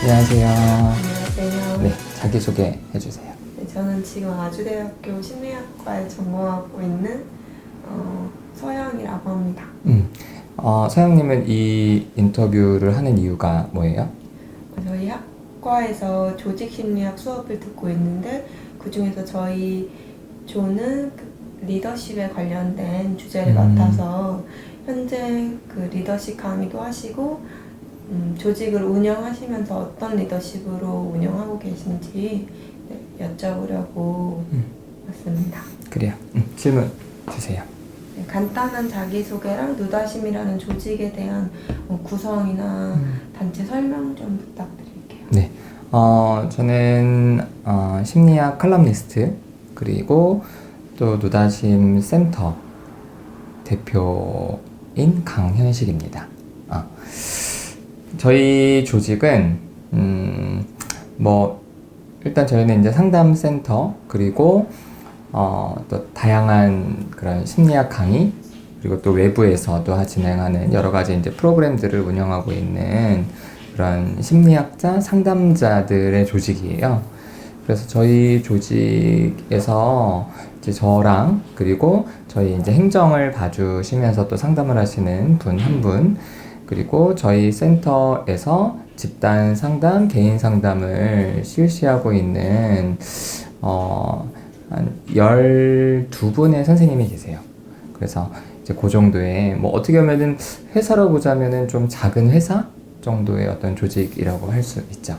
안녕하세요. 안녕하세요. 네, 자기소개 해주세요. 네, 저는 지금 아주대학교 심리학과에 전공하고 있는 서영이라고 합니다. 서영님은 이 인터뷰를 하는 이유가 뭐예요? 저희 학과에서 조직심리학 수업을 듣고 있는데 그 중에서 저희 조는 그 리더십에 관련된 주제를 맡아서 현재 그 리더십 강의도 하시고 조직을 운영하시면서 어떤 리더십으로 운영하고 계신지 여쭤보려고 왔습니다. 그래요. 질문 주세요. 네, 간단한 자기소개랑 누다심이라는 조직에 대한 구성이나 단체 설명 좀 부탁드릴게요. 네, 저는 심리학 칼럼니스트 그리고 또 누다심 센터 대표인 강현식입니다. 저희 조직은 일단 저희는 이제 상담센터 그리고 또 다양한 그런 심리학 강의 그리고 또 외부에서도 진행하는 여러 가지 이제 프로그램들을 운영하고 있는 그런 심리학자 상담자들의 조직이에요. 그래서 저희 조직에서 이제 저랑 그리고 저희 이제 행정을 봐주시면서 또 상담을 하시는 분 한 분, 그리고 저희 센터에서 집단 상담, 개인 상담을 실시하고 있는 한 12분의 선생님이 계세요. 그래서 이제 그 정도의 어떻게 보면은 회사로 보자면은 좀 작은 회사 정도의 어떤 조직이라고 할 수 있죠.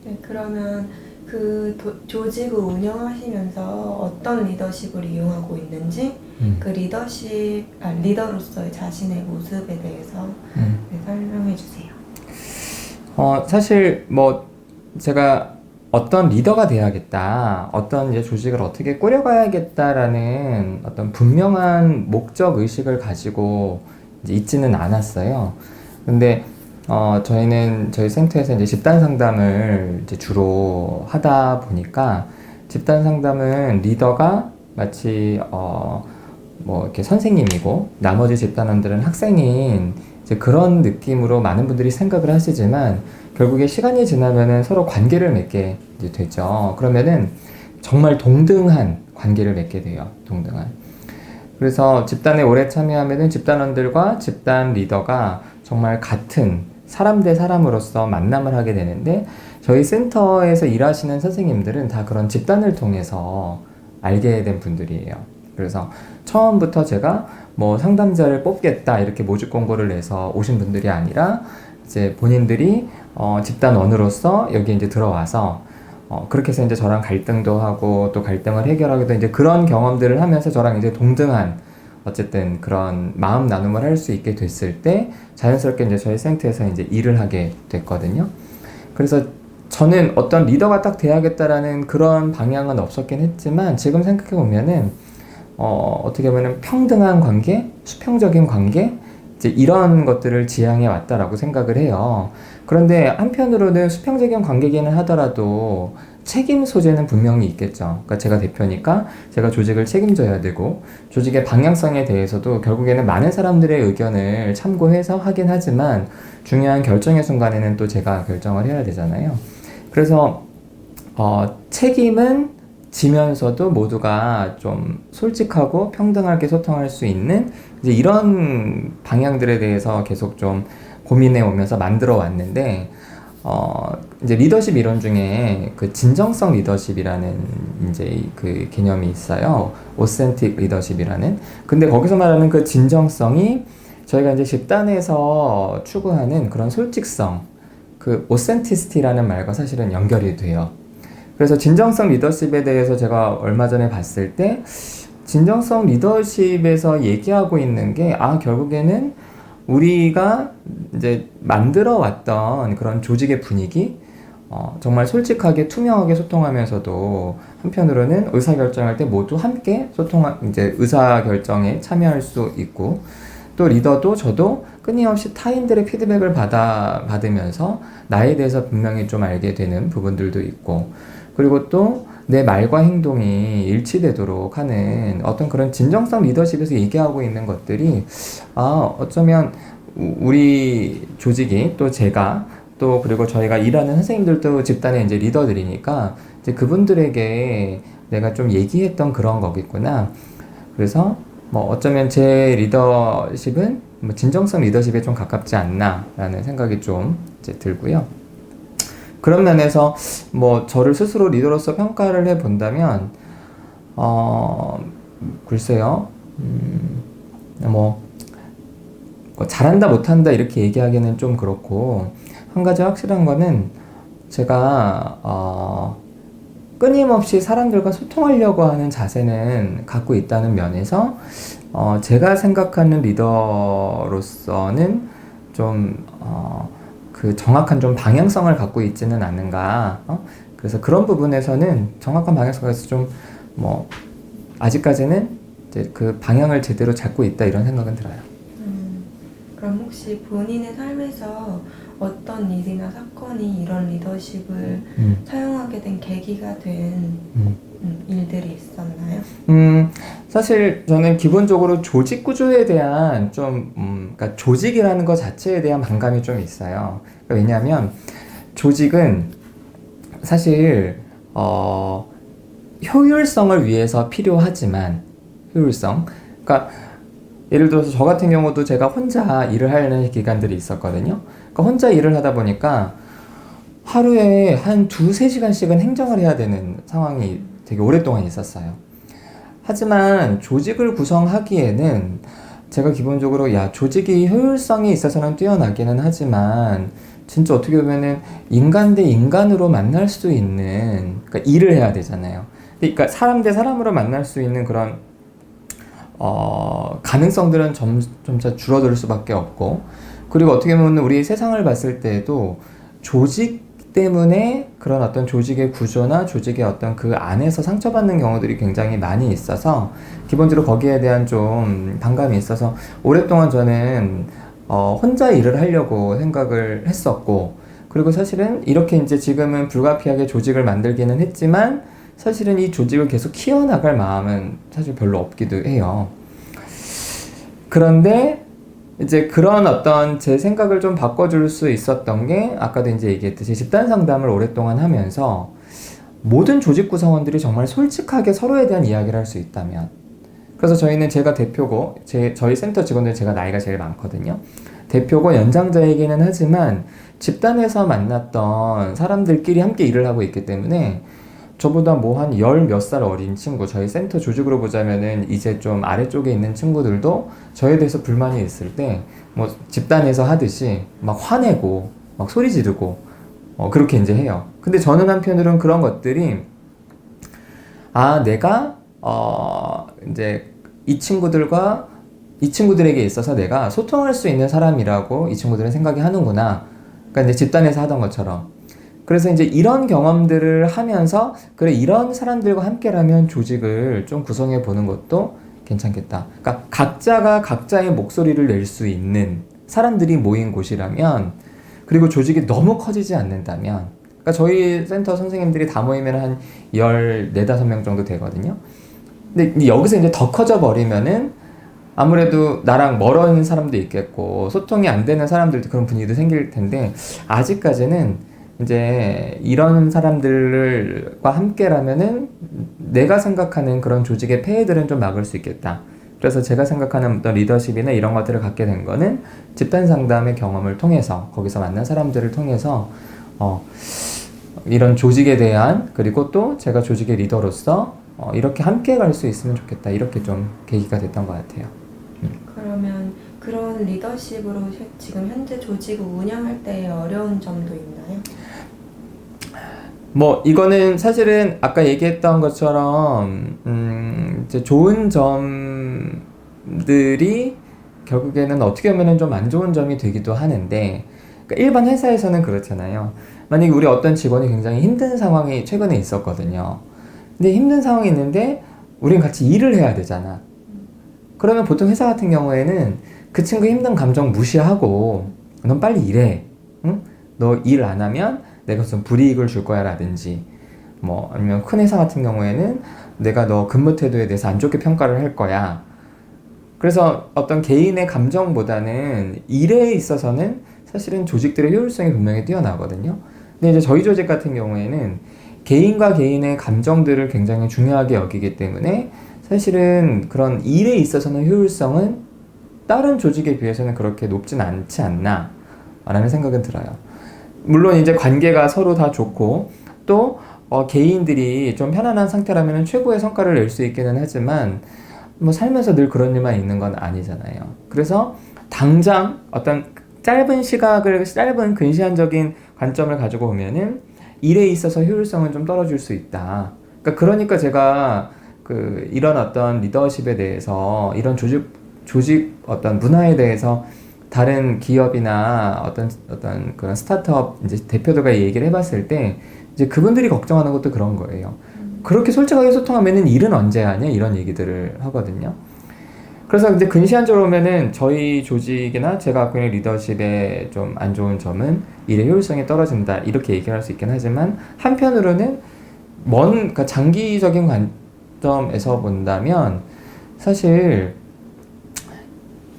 네, 그러면 그 조직을 운영하시면서 어떤 리더십을 이용하고 있는지 그 리더로서의 자신의 모습에 대해서 네, 설명해 주세요. 사실 제가 어떤 리더가 돼야겠다, 어떤 이제 조직을 어떻게 꾸려가야겠다라는 어떤 분명한 목적 의식을 가지고 이제 있지는 않았어요. 근데 저희는 저희 센터에서 이제 집단 상담을 이제 주로 하다 보니까 집단 상담은 리더가 마치 이렇게 선생님이고 나머지 집단원들은 학생인 이제 그런 느낌으로 많은 분들이 생각을 하시지만 결국에 시간이 지나면은 서로 관계를 맺게 이제 되죠. 그러면은 정말 동등한 관계를 맺게 돼요. 동등한. 그래서 집단에 오래 참여하면은 집단원들과 집단 리더가 정말 같은 사람 대 사람으로서 만남을 하게 되는데 저희 센터에서 일하시는 선생님들은 다 그런 집단을 통해서 알게 된 분들이에요. 그래서 처음부터 제가 상담자를 뽑겠다 이렇게 모집 공고를 내서 오신 분들이 아니라 이제 본인들이 집단원으로서 여기 이제 들어와서 그렇게 해서 이제 저랑 갈등도 하고 또 갈등을 해결하기도 이제 그런 경험들을 하면서 저랑 이제 동등한 어쨌든 그런 마음 나눔을 할 수 있게 됐을 때 자연스럽게 이제 저희 센터에서 이제 일을 하게 됐거든요. 그래서 저는 어떤 리더가 딱 돼야겠다라는 그런 방향은 없었긴 했지만 지금 생각해 보면은 어떻게 보면 평등한 관계, 수평적인 관계 이제 이런 것들을 지향해 왔다라고 생각을 해요. 그런데 한편으로는 수평적인 관계기는 하더라도 책임 소재는 분명히 있겠죠. 그러니까 제가 대표니까 제가 조직을 책임져야 되고 조직의 방향성에 대해서도 결국에는 많은 사람들의 의견을 참고해서 하긴 하지만 중요한 결정의 순간에는 또 제가 결정을 해야 되잖아요. 그래서 책임은 지면서도 모두가 좀 솔직하고 평등하게 소통할 수 있는 이제 이런 방향들에 대해서 계속 좀 고민해 오면서 만들어 왔는데 이제 리더십 이론 중에 그 진정성 리더십이라는 이제 그 개념이 있어요. 오센틱 리더십이라는. 근데 거기서 말하는 그 진정성이 저희가 이제 집단에서 추구하는 그런 솔직성, 그 오센티시티라는 말과 사실은 연결이 돼요. 그래서 진정성 리더십에 대해서 제가 얼마 전에 봤을 때 진정성 리더십에서 얘기하고 있는 게 결국에는 우리가 이제 만들어 왔던 그런 조직의 분위기 정말 솔직하게 투명하게 소통하면서도 한편으로는 의사결정할 때 모두 함께 이제 의사결정에 참여할 수 있고 또 리더도 저도 끊임없이 타인들의 피드백을 받으면서 나에 대해서 분명히 좀 알게 되는 부분들도 있고 그리고 또 내 말과 행동이 일치되도록 하는 어떤 그런 진정성 리더십에서 얘기하고 있는 것들이 어쩌면 우리 조직이 또 제가 또 그리고 저희가 일하는 선생님들도 집단의 이제 리더들이니까 이제 그분들에게 내가 좀 얘기했던 그런 거겠구나. 그래서 뭐 어쩌면 제 리더십은 뭐 진정성 리더십에 좀 가깝지 않나라는 생각이 좀 이제 들고요. 그런 면에서 뭐 저를 스스로 리더로서 평가를 해 본다면 글쎄요. 뭐 잘한다 못한다 이렇게 얘기하기는 좀 그렇고, 한 가지 확실한 거는 제가 끊임없이 사람들과 소통하려고 하는 자세는 갖고 있다는 면에서 제가 생각하는 리더로서는 좀 그 정확한 좀 방향성을 갖고 있지는 않은가. 그래서 그런 부분에서는 정확한 방향성에서 좀 뭐 아직까지는 이제 그 방향을 제대로 잡고 있다 이런 생각은 들어요. 그럼 혹시 본인의 삶에서 어떤 일이나 사건이 이런 리더십을 사용하게 된 계기가 된 일들이 있었나요? 사실 저는 기본적으로 조직 구조에 대한 그러니까 조직이라는 것 자체에 대한 반감이 좀 있어요. 그러니까 왜냐하면 조직은 사실 효율성을 위해서 필요하지만, 그러니까 예를 들어서 저 같은 경우도 제가 혼자 일을 하는 기간들이 있었거든요. 그러니까 혼자 일을 하다 보니까 하루에 한 2-3시간씩은 행정을 해야 되는 상황이 되게 오랫동안 있었어요. 하지만 조직을 구성하기에는 제가 기본적으로 조직이 효율성에 있어서는 뛰어나기는 하지만 진짜 어떻게 보면은 인간 대 인간으로 만날 수 있는, 그러니까 일을 해야 되잖아요. 그러니까 사람 대 사람으로 만날 수 있는 그런 가능성들은 점차 줄어들 수밖에 없고, 그리고 어떻게 보면 우리 세상을 봤을 때에도 조직 때문에 그런 어떤 조직의 구조나 조직의 어떤 그 안에서 상처받는 경우들이 굉장히 많이 있어서 기본적으로 거기에 대한 좀 반감이 있어서 오랫동안 저는 혼자 일을 하려고 생각을 했었고, 그리고 사실은 이렇게 이제 지금은 불가피하게 조직을 만들기는 했지만 사실은 이 조직을 계속 키워나갈 마음은 사실 별로 없기도 해요. 그런데 이제 그런 어떤 제 생각을 좀 바꿔줄 수 있었던 게, 아까도 이제 얘기했듯이 집단 상담을 오랫동안 하면서 모든 조직 구성원들이 정말 솔직하게 서로에 대한 이야기를 할 수 있다면, 그래서 저희는 제가 대표고 저희 센터 직원들 제가 나이가 제일 많거든요. 대표고 연장자이기는 하지만 집단에서 만났던 사람들끼리 함께 일을 하고 있기 때문에 저보다 뭐 한 10몇 살 어린 친구, 저희 센터 조직으로 보자면은 이제 좀 아래쪽에 있는 친구들도 저에 대해서 불만이 있을 때 뭐 집단에서 하듯이 막 화내고 막 소리 지르고 그렇게 이제 해요. 근데 저는 한편으로는 그런 것들이 내가 이제 이 친구들에게 있어서 내가 소통할 수 있는 사람이라고 이 친구들은 생각이 하는구나. 그러니까 이제 집단에서 하던 것처럼. 그래서 이제 이런 경험들을 하면서 그래, 이런 사람들과 함께라면 조직을 좀 구성해 보는 것도 괜찮겠다. 그러니까 각자가 각자의 목소리를 낼 수 있는 사람들이 모인 곳이라면, 그리고 조직이 너무 커지지 않는다면, 그러니까 저희 센터 선생님들이 다 모이면 한 14-15명 정도 되거든요. 근데 여기서 이제 더 커져 버리면은 아무래도 나랑 멀어진 사람도 있겠고 소통이 안 되는 사람들도 그런 분위기도 생길 텐데, 아직까지는 이제 이런 사람들과 함께라면은 내가 생각하는 그런 조직의 폐해들은 좀 막을 수 있겠다. 그래서 제가 생각하는 어떤 리더십이나 이런 것들을 갖게 된 거는 집단 상담의 경험을 통해서, 거기서 만난 사람들을 통해서 이런 조직에 대한, 그리고 또 제가 조직의 리더로서 이렇게 함께 갈 수 있으면 좋겠다, 이렇게 좀 계기가 됐던 것 같아요. 그러면 그런 리더십으로 지금 현재 조직을 운영할 때 어려운 점도 있나요? 뭐 이거는 사실은 아까 얘기했던 것처럼 이제 좋은 점들이 결국에는 어떻게 보면 좀 안 좋은 점이 되기도 하는데, 그러니까 일반 회사에서는 그렇잖아요. 만약에 우리 어떤 직원이 굉장히 힘든 상황이 최근에 있었거든요. 근데 힘든 상황이 있는데 우린 같이 일을 해야 되잖아. 그러면 보통 회사 같은 경우에는 그 친구 힘든 감정 무시하고 넌 빨리 일해. 응? 너 일 안 하면 내가 무슨 불이익을 줄 거야 라든지, 뭐 아니면 큰 회사 같은 경우에는 내가 너 근무 태도에 대해서 안 좋게 평가를 할 거야. 그래서 어떤 개인의 감정보다는 일에 있어서는 사실은 조직들의 효율성이 분명히 뛰어나거든요. 근데 이제 저희 조직 같은 경우에는 개인과 개인의 감정들을 굉장히 중요하게 여기기 때문에 사실은 그런 일에 있어서는 효율성은 다른 조직에 비해서는 그렇게 높진 않지 않나 라는 생각은 들어요. 물론 이제 관계가 서로 다 좋고 또 개인들이 좀 편안한 상태라면 최고의 성과를 낼 수 있기는 하지만 뭐 살면서 늘 그런 일만 있는 건 아니잖아요. 그래서 당장 어떤 짧은 근시안적인 관점을 가지고 보면은 일에 있어서 효율성은 좀 떨어질 수 있다. 그러니까 제가 이런 어떤 리더십에 대해서 이런 조직 어떤 문화에 대해서 다른 기업이나 어떤 그런 스타트업 이제 대표들과 얘기를 해봤을 때 이제 그분들이 걱정하는 것도 그런 거예요. 그렇게 솔직하게 소통하면은 일은 언제 하냐 이런 얘기들을 하거든요. 그래서 이제 근시안적으로 보면은 저희 조직이나 제가 갖고 있는 리더십의 좀 안 좋은 점은 일의 효율성이 떨어진다 이렇게 얘기할 수 있긴 하지만 한편으로는 그러니까 장기적인 관점에서 본다면 사실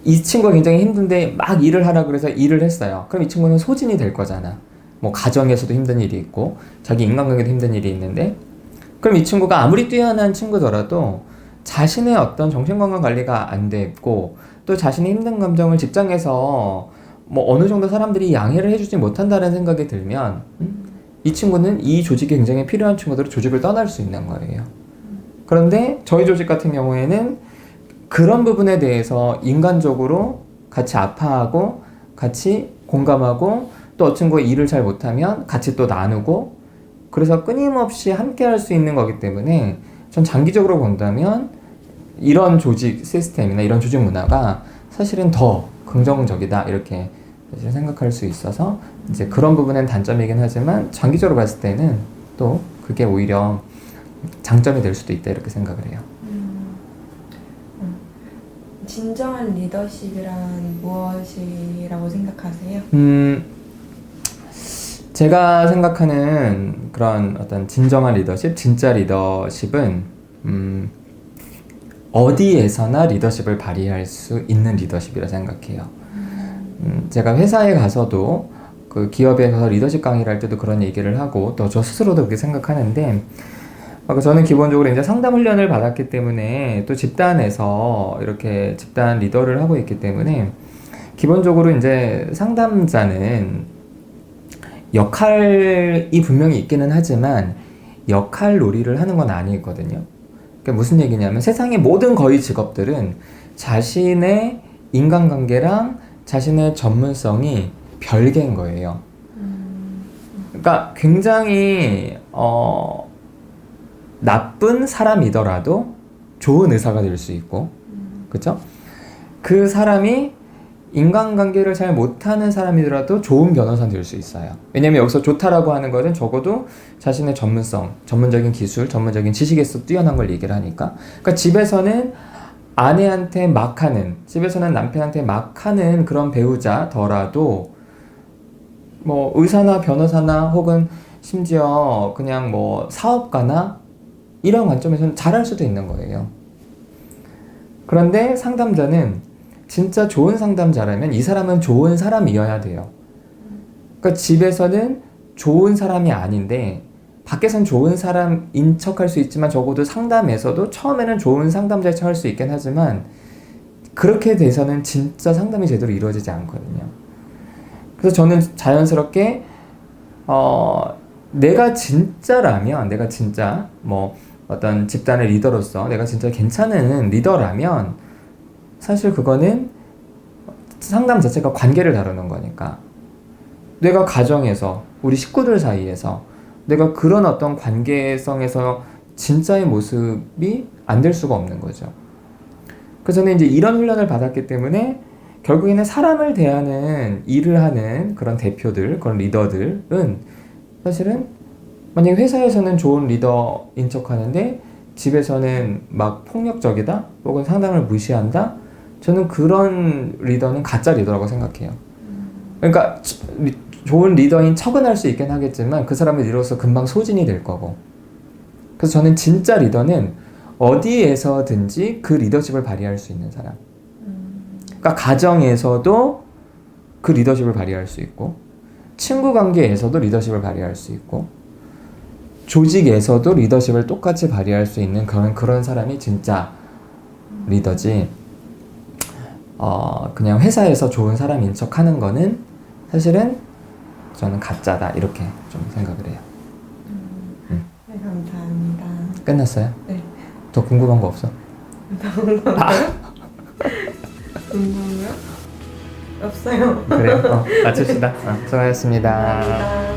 이 친구가 굉장히 힘든데 막 일을 하라 그래서 일을 했어요. 그럼 이 친구는 소진이 될 거잖아. 뭐 가정에서도 힘든 일이 있고 자기 인간관계도 힘든 일이 있는데 그럼 이 친구가 아무리 뛰어난 친구더라도 자신의 어떤 정신건강 관리가 안 됐고 또 자신의 힘든 감정을 직장에서 뭐 어느 정도 사람들이 양해를 해주지 못한다는 생각이 들면 이 친구는 이 조직이 굉장히 필요한 친구들은 조직을 떠날 수 있는 거예요. 그런데 저희 조직 같은 경우에는 그런 부분에 대해서 인간적으로 같이 아파하고 같이 공감하고 또 어떤 친구가 일을 잘 못하면 같이 또 나누고 그래서 끊임없이 함께 할 수 있는 거기 때문에 전 장기적으로 본다면 이런 조직 시스템이나 이런 조직 문화가 사실은 더 긍정적이다 이렇게 사실 생각할 수 있어서 이제 그런 부분은 단점이긴 하지만 장기적으로 봤을 때는 또 그게 오히려 장점이 될 수도 있다 이렇게 생각을 해요. 진정한 리더십이란 무엇이라고 생각하세요? 제가 생각하는 그런 어떤 진정한 리더십, 진짜 리더십은 어디에서나 리더십을 발휘할 수 있는 리더십이라 생각해요. 제가 회사에 가서도 그 기업에 가서 리더십 강의를 할 때도 그런 얘기를 하고 또 저 스스로도 그렇게 생각하는데 저는 기본적으로 이제 상담 훈련을 받았기 때문에 또 집단에서 이렇게 집단 리더를 하고 있기 때문에 기본적으로 이제 상담자는 역할이 분명히 있기는 하지만 역할 놀이를 하는 건 아니거든요. 그러니까 무슨 얘기냐면 세상의 모든 거의 직업들은 자신의 인간관계랑 자신의 전문성이 별개인 거예요. 그러니까 굉장히 나쁜 사람이더라도 좋은 의사가 될 수 있고, 그렇죠? 그 사람이 인간관계를 잘 못하는 사람이더라도 좋은 변호사가 될 수 있어요. 왜냐면 여기서 좋다라고 하는 것은 적어도 자신의 전문성, 전문적인 기술, 전문적인 지식에서 뛰어난 걸 얘기를 하니까. 그러니까 집에서는 아내한테 막 하는, 집에서는 남편한테 막 하는 그런 배우자더라도 뭐 의사나 변호사나 혹은 심지어 그냥 뭐 사업가나 이런 관점에서는 잘할 수도 있는 거예요. 그런데 상담자는 진짜 좋은 상담자라면 이 사람은 좋은 사람이어야 돼요. 그러니까 집에서는 좋은 사람이 아닌데 밖에선 좋은 사람인 척할 수 있지만 적어도 상담에서도 처음에는 좋은 상담자인 척할 수 있긴 하지만 그렇게 돼서는 진짜 상담이 제대로 이루어지지 않거든요. 그래서 저는 자연스럽게 내가 진짜 뭐 어떤 집단의 리더로서 내가 진짜 괜찮은 리더라면 사실 그거는 상담 자체가 관계를 다루는 거니까 내가 가정에서 우리 식구들 사이에서 내가 그런 어떤 관계성에서 진짜의 모습이 안 될 수가 없는 거죠. 그래서 저는 이제 이런 훈련을 받았기 때문에 결국에는 사람을 대하는 일을 하는 그런 대표들, 그런 리더들은 사실은 만약에 회사에서는 좋은 리더인 척 하는데 집에서는 막 폭력적이다 혹은 상담을 무시한다, 저는 그런 리더는 가짜 리더라고 생각해요. 그러니까 좋은 리더인 척은 할 수 있긴 하겠지만 그 사람의 리더로서 금방 소진이 될 거고. 그래서 저는 진짜 리더는 어디에서든지 그 리더십을 발휘할 수 있는 사람. 그러니까 가정에서도 그 리더십을 발휘할 수 있고, 친구 관계에서도 리더십을 발휘할 수 있고, 조직에서도 리더십을 똑같이 발휘할 수 있는 그런 사람이 진짜 리더지. 그냥 회사에서 좋은 사람인 척 하는 거는 사실은 저는 가짜다, 이렇게 좀 생각을 해요. 네, 감사합니다. 끝났어요? 네. 더 궁금한 거 없어? 궁금해요? 없어요. 그래요? 맞춥시다. 수고하셨습니다. 감사합니다.